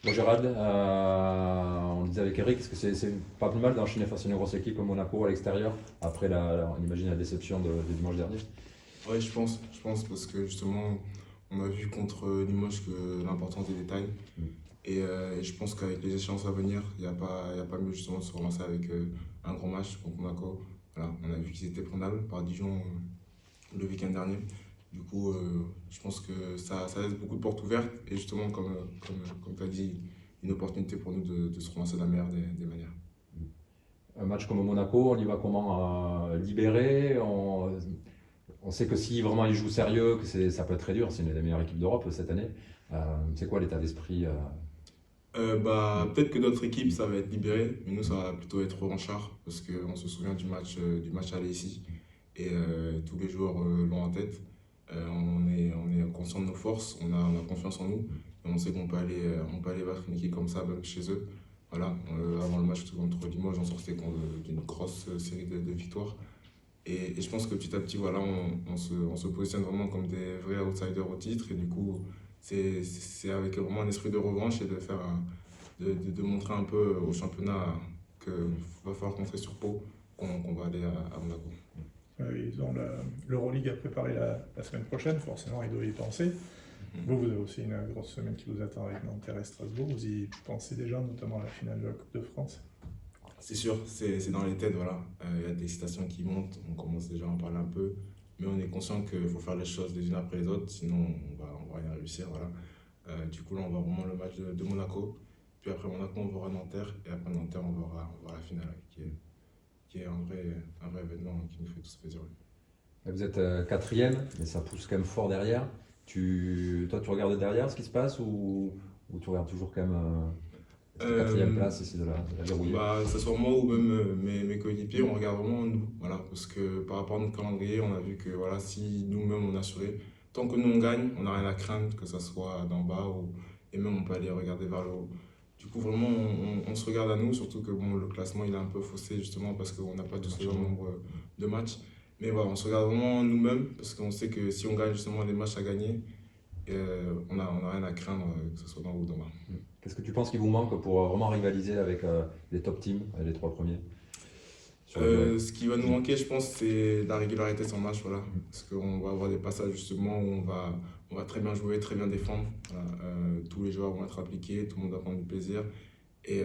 Bon, Gérald, on le disait avec Eric, est-ce que c'est pas plus mal d'enchaîner face à une grosse équipe comme Monaco à l'extérieur, après on imagine la déception de dimanche dernier? Ouais, je pense parce que justement, on a vu contre Limoges que l'importance des détails. Mm. Et je pense qu'avec les échéances à venir, il y a pas mieux justement de se relancer avec un grand match contre Monaco. Voilà, on a vu qu'ils étaient prenables par Dijon le week-end dernier. Du coup, je pense que ça laisse beaucoup de portes ouvertes et justement, comme tu as dit, une opportunité pour nous de se relancer de la meilleure des manières. Un match comme Monaco, on y va comment libéré? On sait que si vraiment ils jouent sérieux, ça peut être très dur, c'est une des meilleures équipes d'Europe cette année. C'est quoi l'état d'esprit? Peut-être que d'autres équipes, ça va être libéré, mais nous, ça va plutôt être revanchard, parce qu'on se souvient du match aller ici, et tous les joueurs l'ont en tête. On est conscient de nos forces, on a confiance en nous, et on sait qu'on peut aller battre une équipe comme ça, même chez eux. Voilà, avant le match contre Limoges, on sortait d'une grosse série de victoires. Et je pense que petit à petit, voilà, on se positionne vraiment comme des vrais outsiders au titre. Et du coup, c'est avec vraiment un esprit de revanche et de montrer un peu au championnat qu'il va falloir compter sur Pau qu'on va aller à Monaco. Ils ont l'Euroleague à préparer la semaine prochaine, forcément, ils doivent y penser. Mhm. Vous avez aussi une grosse semaine qui vous attend avec Nanterre et Strasbourg. Vous y pensez déjà, notamment à la finale de la Coupe de France. C'est sûr, c'est dans les têtes, voilà. Il y a des excitations qui montent, on commence déjà à en parler un peu. Mais on est conscient qu'il faut faire les choses les unes après les autres, sinon on va rien réussir, voilà. Du coup, là, on va vraiment le match de Monaco. Puis après Monaco, on verra Nanterre. Et après Nanterre, on verra la finale, qui est un vrai événement qui nous fait tous plaisir. Vous êtes quatrième, mais ça pousse quand même fort derrière. Toi, tu regardes derrière ce qui se passe ou tu regardes toujours quand même cette quatrième Euh, place, essayer de la verrouiller? Que ce soit moi ou même mes coéquipiers, on regarde vraiment nous. Voilà, parce que par rapport à notre calendrier, on a vu que voilà, si nous-mêmes on assurait, tant que nous on gagne, on n'a rien à craindre, que ce soit d'en bas et même on peut aller regarder vers le haut. Du coup, vraiment, on se regarde à nous, surtout que bon, le classement il est un peu faussé justement parce qu'on n'a pas Le tous match le en même main. nombre de matchs. Mais voilà, on se regarde vraiment nous-mêmes parce qu'on sait que si on gagne justement les matchs à gagner, on a rien à craindre, que ce soit d'en haut ou d'en bas. Qu'est-ce que tu penses qu'il vous manque pour vraiment rivaliser avec les top teams, les trois premiers, sur la durée? Ce qui va nous manquer, je pense, c'est la régularité sur le match, voilà. Parce qu'on va avoir des passages justement où on va très bien jouer, très bien défendre. Voilà. Tous les joueurs vont être impliqués, tout le monde va prendre du plaisir. Et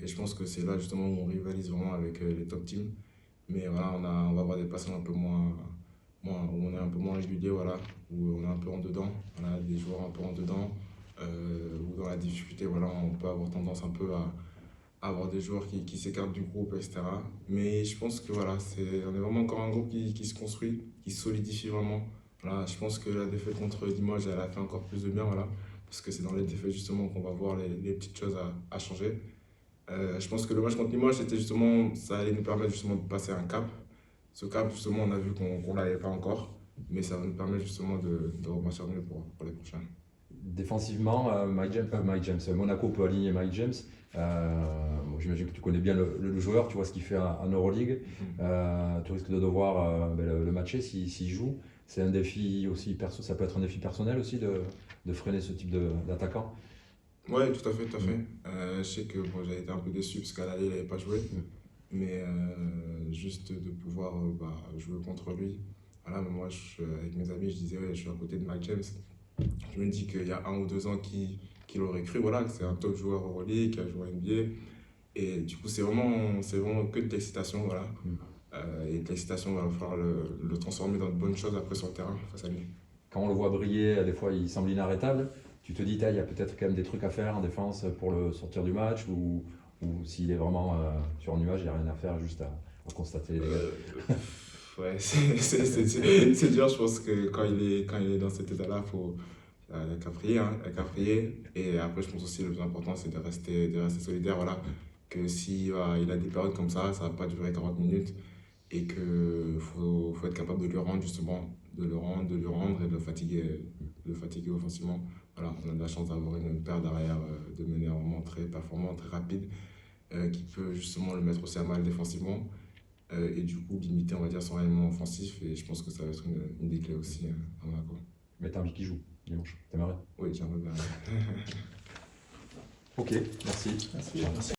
je pense que c'est là justement où on rivalise vraiment avec les top teams. Mais voilà, on va avoir des passages un peu où on est un peu moins régulier, voilà, où on est un peu en dedans, voilà, des joueurs un peu en dedans, où dans la difficulté, voilà, on peut avoir tendance un peu à avoir des joueurs qui s'écartent du groupe, etc. Mais je pense que voilà, on est vraiment encore un groupe qui se construit, qui se solidifie vraiment. Voilà, je pense que la défaite contre Limoges, elle a fait encore plus de bien, voilà, parce que c'est dans les défaites justement qu'on va voir les petites choses à changer. Je pense que le match contre Limoges, c'était justement, ça allait nous permettre justement de passer un cap. Ce cap, justement, on a vu qu'on ne l'avait pas encore, mais ça va nous permettre justement de repartir mieux pour les prochains. Défensivement, Monaco peut aligner Mike James. Bon, j'imagine que tu connais bien le joueur, tu vois ce qu'il fait en Euroleague. Mhm. Tu risques de devoir le matcher s'il joue. C'est un défi aussi, ça peut être un défi personnel aussi de freiner ce type d'attaquant. Ouais, tout à fait, tout à Mm. fait. Je sais que bon, j'avais été un peu déçu parce qu'à l'aller, il n'avait pas joué. Mm. Mais juste de pouvoir jouer contre lui. Voilà, mais moi, avec mes amis, je disais, ouais, je suis à côté de Mike James. Je me dis qu'il y a 1 ou 2 ans qui l'aurait cru, voilà, que c'est un top joueur Euroleague, qui a joué NBA. Et du coup, c'est vraiment que de l'excitation, voilà. Mm. Et de l'excitation, il va falloir le transformer dans de bonnes choses après sur le terrain face à lui. Quand on le voit briller, des fois il semble inarrêtable. Tu te dis, il y a peut-être quand même des trucs à faire en défense pour le sortir du match ou s'il est vraiment sur un nuage, il n'y a rien à faire, juste à constater les dégâts. Euh, ouais, c'est dur, je pense que quand il est dans cet état-là, il n'y a qu'à prier, hein, il y a qu'à prier. Et après, je pense aussi le plus important, c'est de rester solidaire, voilà. Que si il a des périodes comme ça ne va pas durer 40 minutes et qu'il faut être capable de lui rendre, justement, de lui rendre et de le fatiguer offensivement. Voilà, on a de la chance d'avoir une paire derrière de meneurs vraiment très performants, très rapides, qui peut justement le mettre aussi à mal défensivement et du coup limiter, on va dire, son rayonnement offensif. Et je pense que ça va être une des clés aussi à Monaco. Mais t'as envie qu'il joue dimanche, t'aimerais? Oui, j'aimerais bien. Ok, merci. Merci.